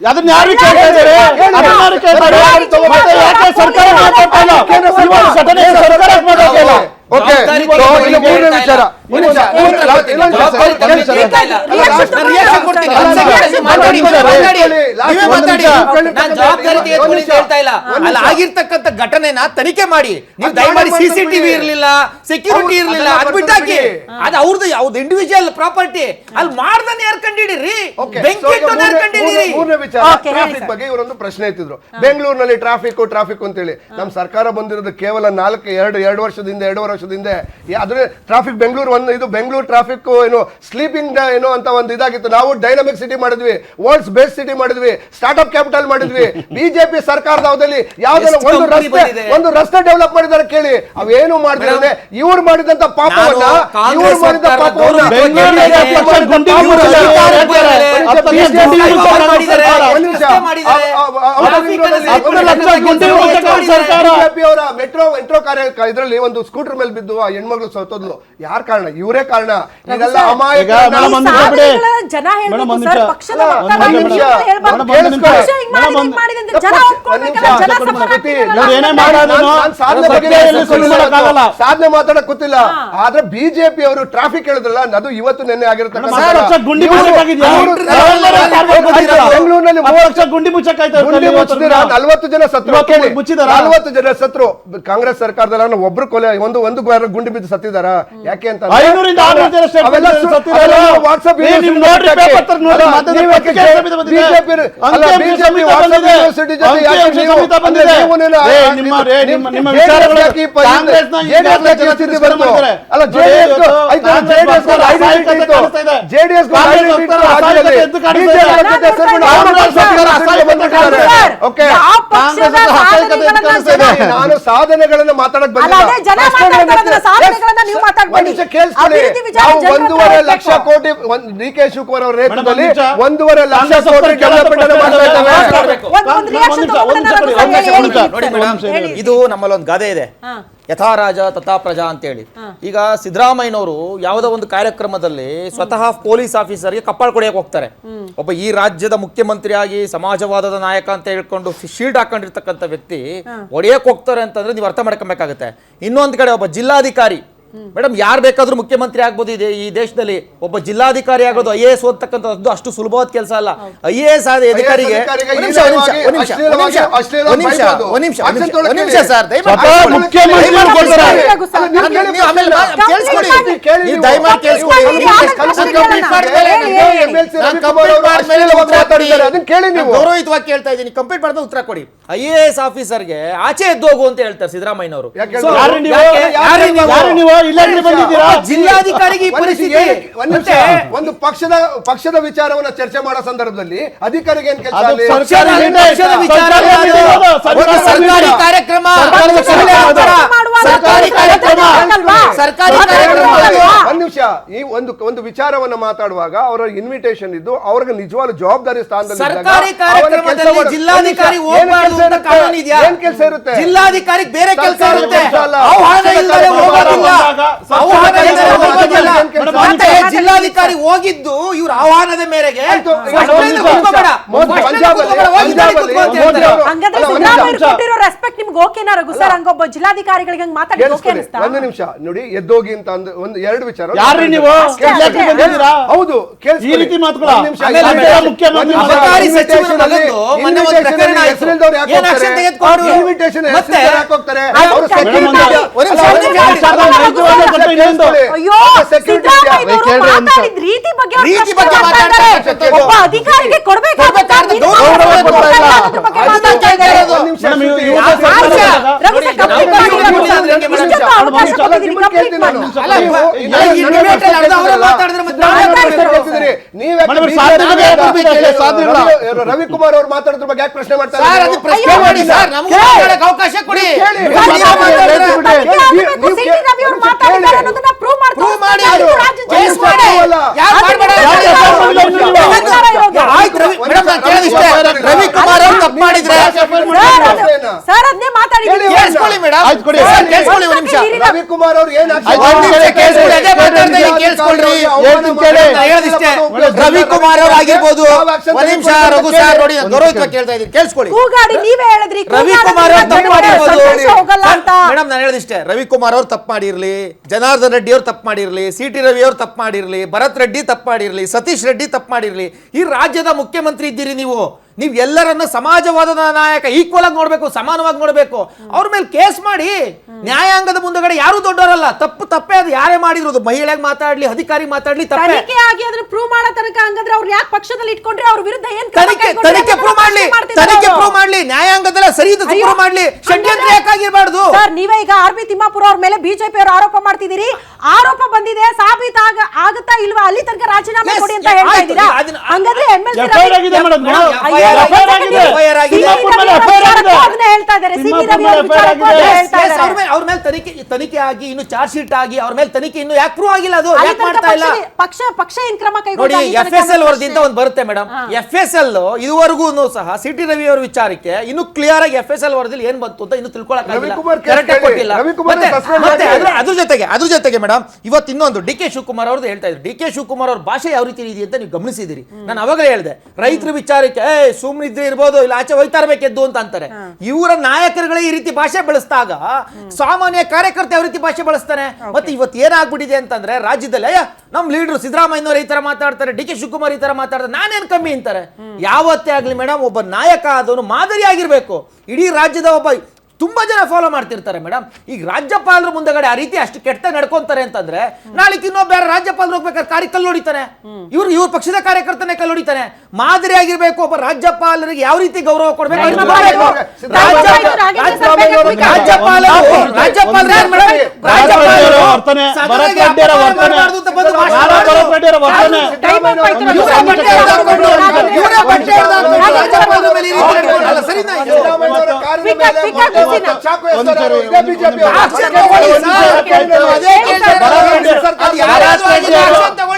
ಅದನ್ನ ಯಾರು ಕೇಳ್ತಾ ಇದ್ದಾರೆ? ಯಾಕೆ ಸರ್ಕಾರ ಆಗಿರ್ತಕ್ಕಂಥ ಘಟನೆನ ತನಿಖೆ ಮಾಡಿ. ನೀವು ದಯಮಾಡಿ ಸಿಸಿಟಿವಿ ಇರ್ಲಿಲ್ಲ, ಸೆಕ್ಯೂರಿಟಿ ಇರ್ಲಿಲ್ಲ, ಅದ್ ಬಿಟ್ಟಾಕಿ. ಅದು ಅವ್ರದ್ದು ಯಾವ್ದು ಇಂಡಿವಿಜುವಲ್ ಪ್ರಾಪರ್ಟಿ, ಅಲ್ಲಿ ಮಾಡ್ದನ್ನ ಯಾರು ಕಂಡಿಡಿರಿ? ಮೂರನೇ ವಿಚಾರ, ಟ್ರಾಫಿಕ್ ಬಗ್ಗೆ ಇವರೊಂದು ಪ್ರಶ್ನೆ ಎತ್ತಿದ್ರು. ಬೆಂಗಳೂರಿನಲ್ಲಿ ಟ್ರಾಫಿಕ್ ಅಂತೇಳಿ ನಮ್ ಸರ್ಕಾರ ಬಂದಿರೋದು ಕೇವಲ 2 ವರ್ಷದಿಂದ 2.5 ವರ್ಷದಿಂದ. ಅದ್ರ ಟ್ರಾಫಿಕ್ ಬೆಂಗಳೂರು ಟ್ರಾಫಿಕ್ ಏನು ಸ್ಲೀಪಿಂಗ್ ಏನೋ ಅಂತ ಒಂದು ಇದಾಗಿತ್ತು. ನಾವು ಡೈನಾಮಿಕ್ ಸಿಟಿ ಮಾಡಿದ್ವಿ, ವರ್ಲ್ಡ್ಸ್ ಬೆಸ್ಟ್ ಸಿಟಿ ಮಾಡಿದ್ವಿ, ಸ್ಟಾರ್ಟ್ಅಪ್ ಕ್ಯಾಪಿಟಲ್ ಮಾಡಿದ್ವಿ. ಬಿಜೆಪಿ ಸರ್ಕಾರದ ಅವಧಿಯಲ್ಲಿ ಯಾವ್ದಾದ್ರು ಒಂದು ರಸ್ತೆ ಡೆವಲಪ್ ಮಾಡಿದ್ದಾರೆ ಕೇಳಿ, ಅವೇನು ಮಾಡಿದ್ರೆ ಇವ್ರು ಮಾಡಿದಂತ ಪಾಪವನ್ನ ಮೆಟ್ರೋ ಕಾರ್ಯ ಇದರಲ್ಲಿ ಒಂದು ಸ್ಕೂಟರ್ ಮೇಲೆ ಬಿದ್ದು ಆ ಹೆಣ್ಮಗಳು ಸತ್ತೋದ್ಲು. ಯಾರ ಕಾರಣ? ಇವರೇ ಕಾರಣ. ಇದೆಲ್ಲ ಅಮಾಯಕ ಸಾಧನೆ ಮಾತಾಡಕ್ ಗೊತ್ತಿಲ್ಲ. ಆದ್ರೆ ಬಿಜೆಪಿ ಅವರು ಟ್ರಾಫಿಕ್ ಹೇಳಿದ್ರಲ್ಲ, ಅದು ಇವತ್ತು ನೆನ್ನೆ ಆಗಿರತಕ್ಕಂಥ ಬೆಂಗಳೂರಿನಲ್ಲಿ 40 ಜನ ಸತ್ರು. 40 ಜನ ಸತ್ರು. ಕಾಂಗ್ರೆಸ್ ಸರ್ಕಾರದಲ್ಲಿ ಒಬ್ರು ಕೊಲೆ ಒಂದು ಗುಂಡಿ ಬಿದ್ದು ಸತ್ತಿದಾರ? ಯಾಕೆ ಅಂತ ನಾನು ಸಾಧನೆಗಳನ್ನ ಮಾತಾಡಕ್ ಬಂದಿಲ್ಲ. 1.5 ಲಕ್ಷ ಕೋಟಿ ಡಿ.ಕೆ. ಶಿವಕುಮಾರ್ ಅವರ ನೇತೃತ್ವದಲ್ಲಿ 1.5 ಲಕ್ಷ ಕೋಟಿ ಇದು ನಮ್ಮಲ್ಲಿ ಒಂದು ಗಾದೆ ಇದೆ, ಯಥಾ ರಾಜ ತಥಾ ಪ್ರಜಾ ಅಂತೇಳಿ. ಈಗ ಸಿದ್ದರಾಮಯ್ಯನವರು ಯಾವುದೋ ಒಂದು ಕಾರ್ಯಕ್ರಮದಲ್ಲಿ ಸ್ವತಃ ಪೊಲೀಸ್ ಆಫೀಸರ್ಗೆ ಕಪ್ಪಾಳು ಕೊಡಿಯಕ್ಕೆ ಹೋಗ್ತಾರೆ. ಒಬ್ಬ ಈ ರಾಜ್ಯದ ಮುಖ್ಯಮಂತ್ರಿಯಾಗಿ ಸಮಾಜವಾದದ ನಾಯಕ ಅಂತ ಹೇಳ್ಕೊಂಡು ಶೀಲ್ಡ್ ಹಾಕೊಂಡಿರ್ತಕ್ಕಂಥ ವ್ಯಕ್ತಿ ಹೊಡೆಯಕ್ಕೆ ಹೋಗ್ತಾರೆ ಅಂತಂದ್ರೆ ನೀವು ಅರ್ಥ ಮಾಡ್ಕೊಬೇಕಾಗುತ್ತೆ. ಇನ್ನೊಂದು ಕಡೆ ಒಬ್ಬ ಜಿಲ್ಲಾಧಿಕಾರಿ, ಮೇಡಮ್ ಯಾರು ಬೇಕಾದ್ರೂ ಮುಖ್ಯಮಂತ್ರಿ ಆಗ್ಬೋದು ಈ ದೇಶದಲ್ಲಿ. ಒಬ್ಬ ಜಿಲ್ಲಾಧಿಕಾರಿ ಆಗೋದು IAS ಓದ್ತಕ್ಕಂಥದ್ದು ಅಷ್ಟು ಸುಲಭವಾದ ಕೆಲಸ ಅಲ್ಲ. IAS ಆದ ಅಧಿಕಾರಿಗೆ ಗೌರವಯುತವಾಗಿ ಕೇಳ್ತಾ ಇದ್ದೀನಿ, ಕಂಪ್ಲೀಟ್ ಮಾಡಿದ ಉತ್ತರ ಕೊಡಿ. IAS ಆಫೀಸರ್ಗೆ ಆಚೆ ಎದ್ದು ಹೋಗು ಅಂತ ಹೇಳ್ತಾರೆ ಸಿದ್ದರಾಮಯ್ಯನವರು. ಜಿಲ್ಲಾಧಿಕಾರಿಗೆ ಒಂದು ಪಕ್ಷದ ವಿಚಾರವನ್ನ ಚರ್ಚೆ ಮಾಡೋ ಸಂದರ್ಭದಲ್ಲಿ ಅಧಿಕಾರಿಗೆ ಏನ್ ಕೆಲಸ? ಸರ್ಕಾರಿ ಕಾರ್ಯಕ್ರಮ ಒಂದ್ ನಿಮಿಷ. ಈ ಒಂದು ವಿಚಾರವನ್ನ ಮಾತಾಡುವಾಗ ಅವರ ಇನ್ವಿಟೇಷನ್ ಇದ್ದು ಅವ್ರಿಗೆ ನಿಜವಾದ ಜವಾಬ್ದಾರಿ ಸ್ಥಾನದಲ್ಲಿ ಸರ್ಕಾರಿ ಕಾರ್ಯಕ್ರಮದಲ್ಲಿ ಜಿಲ್ಲಾಧಿಕಾರಿ ಏನ್ ಕೆಲಸ ಇರುತ್ತೆ? ಜಿಲ್ಲಾಧಿಕಾರಿಗೆ ಬೇರೆ ಕೆಲಸ ಇರುತ್ತೆ. ಜಿಲ್ಲಾಧಿಕಾರಿ ಹೋಗಿದ್ದು ಇವ್ರ ಆಹ್ವಾನದ ಮೇರೆಗೆ. ಒಂದು ನಿಮಿಷ ನೋಡಿ, ಎದ್ದೋಗಿ ಅಂತ ಒಂದು 2 ವಿಚಾರ. ಹೌದು, ಈ ರೀತಿ ಮಾತುಗಳು ಅಧಿಕಾರಿಗೆ ರವಿಕುಮಾರ್ ಅವರು ಮಾತಾಡಿದ್ರ ಬಗ್ಗೆ ಯಾಕೆ ಪ್ರಶ್ನೆ ಮಾಡ್ತಾರೆ? ಅವಕಾಶ ಕೊಡಿ. ರವಿಕುಮಾರ್ ಅವರು ತಪ್ಪು ಮಾಡಿದ್ರೆ ಯಾಕೆ FIR ಸರ್, ಮಾಡ್ತಾರೆ? ಅದು- ಸರ್ ಅದನ್ನೇ ಮಾತಾಡಿದ್ದೀನಿ. ಕೇಳಿಸ್ಕೊಳ್ಳಿ ಮೇಡಮ್, ಆಯ್ತು ಕೊಡಿ. ಕೇಳಿಸ್ಕೊಳ್ಳಿ ಒಂದು ನಿಮಿಷ. ರವಿಕುಮಾರ್ ಅವ್ರು ಏನ್ action ಆಯ್ತು, ಮಾಡಿದ್ದಾರೆ? ಒಂದ್ ನಿಮಿಷ ಕೇಳಿಸ್ಕೊಳ್ಳಿ, ಅದೇ ಮಾತಾಡ್ತಾ ಇದ್ದೀನಿ, ಕೇಳಿಸ್ಕೊಳ್ರಿ. ಹೇಳ್ತೀನಿ ಕೇಳಿ. ನಾನು ಹೇಳೋದಿಷ್ಟೇ, ರವಿಕುಮಾರ್ ಅವ್ರು ಆಗಿರ್ಬೋದು. ಒಂದ್ ನಿಮಿಷ ರಘು ಸರ್ ನೋಡಿ, ನಾನು ಗೌರವಯುತವಾಗಿ ಕೇಳ್ತಾ ಇದ್ದೀನಿ, ಕೇಳಿಸ್ಕೊಳ್ಳಿ. ಕೂಗಾಡಿ ನೀವೇ ಹೇಳಿದ್ರಿ, ರವಿಕುಮಾರ್ ಅವ್ರು ತಪ್ಪು ಮಾಡಿರ್ಬೋದು ಸಂತೋಷ ಹೋಗಲ್ಲ ಅಂತ. ಮೇಡಮ್, ನಾನು ಹೇಳೋದಿಷ್ಟೇ, ರವಿಕುಮಾರ್ ಅವ್ರು ತಪ್ಪು ಮಾಡಿರ್ಲಿ, ಜನಾರ್ದನ್ ರೆಡ್ಡಿ ಅವ್ರು ತಪ್ಪು ಮಾಡಿರ್ಲಿ, CT ರವಿ ಅವ್ರು ತಪ್ಪು ಮಾಡಿರ್ಲಿ, ಭರತ್ ರೆಡ್ಡಿ ತಪ್ಪು ಮಾಡಿರ್ಲಿ, ಸತೀಶ್ ರೆಡ್ಡಿ ತಪ್ಪು ಮಾಡಿರ್ಲಿ, ಈ ರಾಜ್ಯದ ಮುಖ್ಯಮಂತ್ರಿ ಇದ್ದೀರಿ ನೀವು ಎಲ್ಲರನ್ನ ಸಮಾಜವಾದ ನಾಯಕ ಈಕ್ವಲ್ ಆಗಿ ನೋಡ್ಬೇಕು, ಸಮಾನವಾಗಿ ನೋಡ್ಬೇಕು. ಅವ್ರ ಮೇಲೆ ಕೇಸ್ ಮಾಡಿ, ನ್ಯಾಯಾಂಗದ ಮುಂದಗಡೆ ಯಾರು ದೊಡ್ಡವರಲ್ಲ. ತಪ್ಪೇ ಅದು ಯಾರೇ ಮಾಡಿದ್ರು, ಅದು ಮಹಿಳೆಗೆ ಮಾತಾಡ್ಲಿ, ಅಧಿಕಾರಿ ಮಾತಾಡ್ಲಿ, ತಪ್ಪೇ. ತನಿಖೆ ಆಗಿ ಅದನ್ನ ಪ್ರೂವ್ ಮಾಡೋ ತನಕ ಹಂಗಂದ್ರೆ ಅವ್ರು ಯಾಕೆ ಪಕ್ಷದಲ್ಲಿ ಇಟ್ಕೊಂಡ್ರೆ ಅವ್ರ ವಿರುದ್ಧ ಏನ್ ಕ್ರಮ ತನಿಖೆ ಕೈಗೊಂಡ್ರೆ ತನಿಖೆ ಅದನ್ನ ಪ್ರೂವ್ ಮಾಡ್ಲಿ, ಪ್ರಶ್ನೆ ತನಿಖೆ ಮಾಡ್ತಿದ್ದಾರೆ ಪ್ರೂವ್ ಮಾಡ್ಲಿ, ನ್ಯಾಯಾಂಗದಲ್ಲ ಸರಿ ಅಯ್ಯೋ, ಪ್ರೂವ್ ಮಾಡ್ಲಿ. ಷಡ್ಯಂತ್ರ ಯಾಕಾಗಿರ್ಬಾರ್ದು? ಸರ್ ನೀವೇ ಈಗ RB ತಿಮ್ಮಾಪುರ ಅವ್ರ ಮೇಲೆ ಬಿಜೆಪಿ ಅವರು ಆರೋಪ ಮಾಡ್ತಿದ್ದೀರಿ, ಆರೋಪ ಬಂದಿದೆ, ಸಾಬೀತ ಆಗುತ್ತಾ ಇಲ್ವಾ, ಅಲ್ಲಿ ತನಕ ರಾಜೀನಾಮೆ Yes, ಕೊಡಿ ಅಂತ ಹೇಳ್ತಾ ಆಯ್ತು, ಇದ್ದೀರಾ? ಅದನ್ನ- ಹಂಗಾದ್ರೆ MLC FIR ಆಗಿದೆ ಮೇಡಮ್, ಅಯ್ಯೋ, FIR ಆಗಿದೆ. FIR ಆಗಿದೆ. ತಿಮ್ಮಾಪುರ ಮೇಲೆ FIR ಆಗಿದೆ. ಅದನ್ನೇ ಹೇಳ್ತಾ ಇದ್ದಾರೆ, ಸಿಟಿ ತಿಮ್ಮಾಪುರ ರವಿ ಅವ್ರ ಮೇಲೆ FIR ವಿಚಾರಕ್ಕೂ ಆಗಿದೆ. ಅದನ್ನೇ ಹೇಳ್ತಾ Yes, ಇದ್ದಾರೆ. ಅವ್ರ ಮೇಲೆ ತನಿಖೆ ಆಗಿ ಇನ್ನು ಚಾರ್ಜ್ ಶೀಟ್ ಆಗಿ ಅವ್ರ ಮೇಲೆ ತನಿಖೆ ಇನ್ನು ಯಾಕೆ ಪ್ರೂವ್ ಆಗಿಲ್ಲ? ಅದು ಅಲ್ಲಿ ಯಾಕೆ ತನಕ ಮಾಡ್ತಾ ಇಲ್ಲ? ಪಕ್ಷ ಏನ್ ಕ್ರಮ ನೋಡಿ, ಕೈಗೊಂಡ್ರೆ ಅಲ್ಲಿ ತನಕ FSL ಪ್ರಶ್ನೆ. ವರದಿಯಿಂದ ಒಂದು ಬರುತ್ತೆ ಮೇಡಮ್. FSL ಇದುವರೆಗೂ ಸಹ CT ರವಿ ಅವರ ವಿಚಾರಕ್ಕೆ ಇನ್ನು ಕ್ಲಿಯರ್ ಆಗಿ FSL ವರದಿಯಲ್ಲಿ ಏನ್ ಬಂತು ಅಂತ ಇನ್ನು ತಿಳ್ಕೊಳಕ್ಕಾಗಿಲ್ಲ, ರವಿಕುಮಾರ್ ಕೇಸ್ ಕರೆಕ್ಟ್ ಆಗಿ ಕೇಳಿ. ಕೊಟ್ಟಿಲ್ಲ. ರವಿಕುಮಾರ್ ಮತ್ತೆ suspend ಮತ್ತೆ ಮಾಡಿ. ಅದ್ರ ಜೊತೆಗೆ ಮೇಡಮ್, ಇವತ್ತು ಇನ್ನೊಂದು DK ಶಿವಕುಮಾರ್ ಅವ್ರದ್ದು ಹೇಳ್ತಾ ಇದ್ರು. DK ಶಿವಕುಮಾರ್ ಅವ್ರ ಭಾಷೆ ಯಾವ ರೀತಿ ಇದೆ ಅಂತ ನೀವು ಗಮನಿಸಿದಿರಿ. ನಾನು ಅವಾಗಲೇ ಹೇಳಿದೆ, ರೈತರ ವಿಚಾರಕ್ಕೆ ಸುಮ್ಮನೆ ಇದ್ರೆ ಇರ್ಬೋದು, ಇಲ್ಲ ಆಚೆ ಹೋಯ್ತಾ ಇರ್ಬೇಕೆದ್ದು ಅಂತ ಅಂತಾರೆ. ಇವರ ನಾಯಕರುಗಳೇ ಈ ರೀತಿ ಭಾಷೆ ಬಳಸಿದಾಗ ಸಾಮಾನ್ಯ ಕಾರ್ಯಕರ್ತ ಯಾವ ರೀತಿ ಭಾಷೆ ಬಳಸ್ತಾನೆ? ಮತ್ತೆ ಇವತ್ತು ಏನಾಗ್ಬಿಟ್ಟಿದೆ ಅಂತಂದ್ರೆ ರಾಜ್ಯದಲ್ಲಿ ನಮ್ ಲೀಡರ್ ಸಿದ್ದರಾಮಯ್ಯನವರು ಈ ತರ ಮಾತಾಡ್ತಾರೆ, DK ಶಿವಕುಮಾರ್ ಈ ತರ ಮಾತಾಡ್ತಾರೆ, ನಾನೇನ್ ಕಮ್ಮಿ ಅಂತಾರೆ. ಯಾವತ್ತೇ ಆಗ್ಲಿ ಮೇಡಮ್, ಒಬ್ಬ ನಾಯಕ ಆದವನು ಮಾದರಿ ಆಗಿರ್ಬೇಕು. ಇಡೀ ರಾಜ್ಯದ ಒಬ್ಬ ತುಂಬಾ ಜನ ಫಾಲೋ ಮಾಡ್ತಿರ್ತಾರೆ ಮೇಡಮ್. ಈಗ ರಾಜ್ಯಪಾಲರ ಮುಂದಗಡೆ ಆ ರೀತಿ ಅಷ್ಟು ಕೆಟ್ಟ ನಡ್ಕೊಂತಾರೆ ಅಂತಂದ್ರೆ ನಾಳೆ ಇನ್ನೊಬ್ಬ ಬೇರೆ ರಾಜ್ಯಪಾಲರು ಹೋಗ್ಬೇಕಾದ್ರೆ ಕಾರಿ ಕಲ್ಲು ಹೊಡಿತಾನೆ, ಇವ್ರ ಪಕ್ಷದ ಕಾರ್ಯಕರ್ತನೇ ಕಲ್ಲು ಹೊಡಿತಾನೆ. ಮಾದರಿ ಆಗಿರ್ಬೇಕು. ಒಬ್ಬ ರಾಜ್ಯಪಾಲರಿಗೆ ಯಾವ ರೀತಿ ಗೌರವ ಕೊಡ್ಬೇಕು ಅವ್ರಿಗೆ ಗೊತ್ತಾಗ್ಬೇಕು.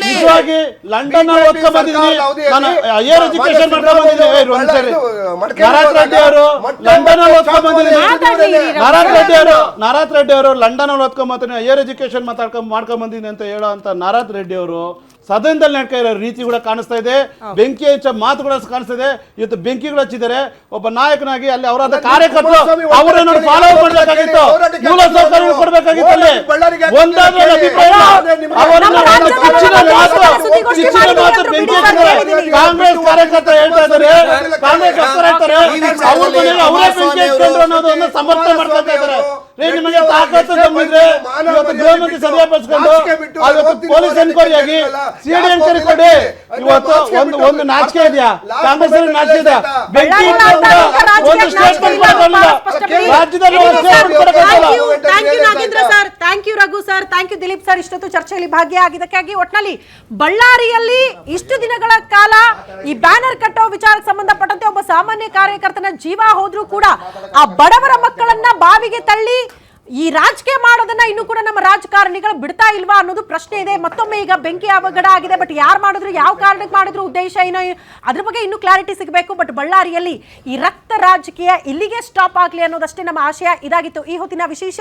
ನಿಜವಾಗಿ ಲಂಡನ್ ಓದ್ಕೊಂಡ್ ಬಂದಿದ್ದೀನಿ, ನಾನು ಹೈಯರ್ ಎಜುಕೇಶನ್ ಮಾಡ್ಕೊಂಡ್ ಬಂದಿದ್ದೀನಿ. ನಾರಾಯಣ ರೆಡ್ಡಿ ಅವರು ಲಂಡನ್ ಓದ್ಕೊಂಡ್ ಬಂದಿದ್ದೀನಿ. ನಾರಾಯಣ ರೆಡ್ಡಿ ಅವರು ಲಂಡನ್ ಅಲ್ಲಿ ಓದ್ಕೊಂಡ್ ಬಂದಿದ್ದೀನಿ, ಹೈಯರ್ ಎಜುಕೇಶನ್ ಮಾಡ್ಕೊಂಡ್ ಬಂದಿದ್ದೀನಿ ಅಂತ ಹೇಳೋ ಅಂತ ನಾರಾಯಣ ರೆಡ್ಡಿ ಅವರು ಸದನದಲ್ಲಿ ನಡ್ಕೊ ಇರೋ ರೀತಿ ಕೂಡ ಕಾಣಿಸ್ತಾ ಇದೆ, ಬೆಂಕಿ ಹಚ್ಚ ಮಾತುಗಳು ಕಾಣಿಸ್ತಾ ಇದೆ. ಇವತ್ತು ಬೆಂಕಿಗಳು ಹಚ್ಚಿದ್ದಾರೆ. ಒಬ್ಬ ನಾಯಕನಾಗಿ ಅಲ್ಲಿ ಅವರಾದ ಕಾರ್ಯಕರ್ತರು ಅವರನ್ನು ಫಾಲೋ ಮಾಡಬೇಕಾಗಿತ್ತು, ಮೂಲ ಸೌಕರ್ಯ ಕೊಡಬೇಕಾಗಿತ್ತು. ಅಲ್ಲಿ ಒಂದಾದ್ರೂ ಅಭಿಪ್ರಾಯ ಚಿಚ್ಚಿನ ಮಾತು ಬೆಂಕಿ ಹಚ್ಚಿದ್ದಾರೆ. ಕಾಂಗ್ರೆಸ್ ಕಾರ್ಯಕರ್ತ ಹೇಳ್ತಾ ಇದ್ದಾರೆ, ಕಾಂಗ್ರೆಸ್ ಹೇಳ್ತಾರೆ ಅವ್ರ ಮನೆಯಲ್ಲಿ ಅವರೇ ಬೆಂಕಿ ಹಚ್ಕೊಂಡ್ರು ಅನ್ನೋದನ್ನು ಸಮರ್ಥನೆ ಮಾಡ್ಕೊತಾ ಇದ್ದಾರೆ. ನಿಮಗೆ ತಾಕತ್ತು ತಮ್ಮಿದ್ರೆ ಇವತ್ತು ಗೃಹ ಮಂತ್ರಿ ಸಭೆ ಬಸ್ಕೊಂಡು ಇವತ್ತು ಪೊಲೀಸ್ ಎನ್ಕ್ವೈರಿ ಆಗಿ CID ಎನ್ಕ್ವೈರಿ ಕೊಡಿ. ಇವತ್ತು ಒಂದು ನಾಚಿಕೆ ಇದೆಯಾ? ಕಾಂಗ್ರೆಸ್ ನಾಚಿಕೆ ಇದೆಯಾ? ಬೆಂಕಿ ಒಂದು ಸ್ಟೇಟ್ಮೆಂಟ್ ಕೊಡಲಿಲ್ಲ ರಾಜ್ಯದಲ್ಲಿ. Nagendra sir, thank you Raghu sir, thank you Dilip sir, ಇಷ್ಟೊತ್ತು ಚರ್ಚೆಯಲ್ಲಿ ಭಾಗಿಯಾಗಿದ್ದಕ್ಕಾಗಿ. ಒಟ್ನಲ್ಲಿ ಬಳ್ಳಾರಿಯಲ್ಲಿ ಇಷ್ಟು ದಿನಗಳ ಕಾಲ ಈ ಬ್ಯಾನರ್ ಕಟ್ಟೋ ವಿಚಾರಕ್ಕೆ ಸಂಬಂಧಪಟ್ಟಂತೆ ಒಬ್ಬ ಸಾಮಾನ್ಯ ಕಾರ್ಯಕರ್ತನ ಜೀವ ಹೋದ್ರೂ ಕೂಡ ಆ ಬಡವರ ಮಕ್ಕಳನ್ನ ಬಾವಿಗೆ ತಳ್ಳಿ ಈ ರಾಜಕೀಯ ಮಾಡೋದನ್ನ ಇನ್ನೂ ಕೂಡ ನಮ್ಮ ರಾಜಕಾರಣಿಗಳು ಬಿಡ್ತಾ ಇಲ್ವಾ ಅನ್ನೋದು ಪ್ರಶ್ನೆ ಇದೆ. ಮತ್ತೊಮ್ಮೆ ಈಗ ಬೆಂಕಿ ಅವಘಡ ಆಗಿದೆ, ಬಟ್ ಯಾರು ಮಾಡಿದ್ರು, ಯಾವ ಕಾರಣಕ್ಕೆ ಮಾಡಿದ್ರು, ಉದ್ದೇಶ ಏನೋ ಅದ್ರ ಬಗ್ಗೆ ಇನ್ನೂ ಕ್ಲಾರಿಟಿ ಸಿಗಬೇಕು. ಬಟ್ ಬಳ್ಳಾರಿಯಲ್ಲಿ ಈ ರಕ್ತ ರಾಜಕೀಯ ಇಲ್ಲಿಗೆ ಸ್ಟಾಪ್ ಆಗಲಿ ಅನ್ನೋದಷ್ಟೇ ನಮ್ಮ ಆಶಯ. ಇದಾಗಿತ್ತು ಈ ಹೊತ್ತಿನ ವಿಶೇಷ.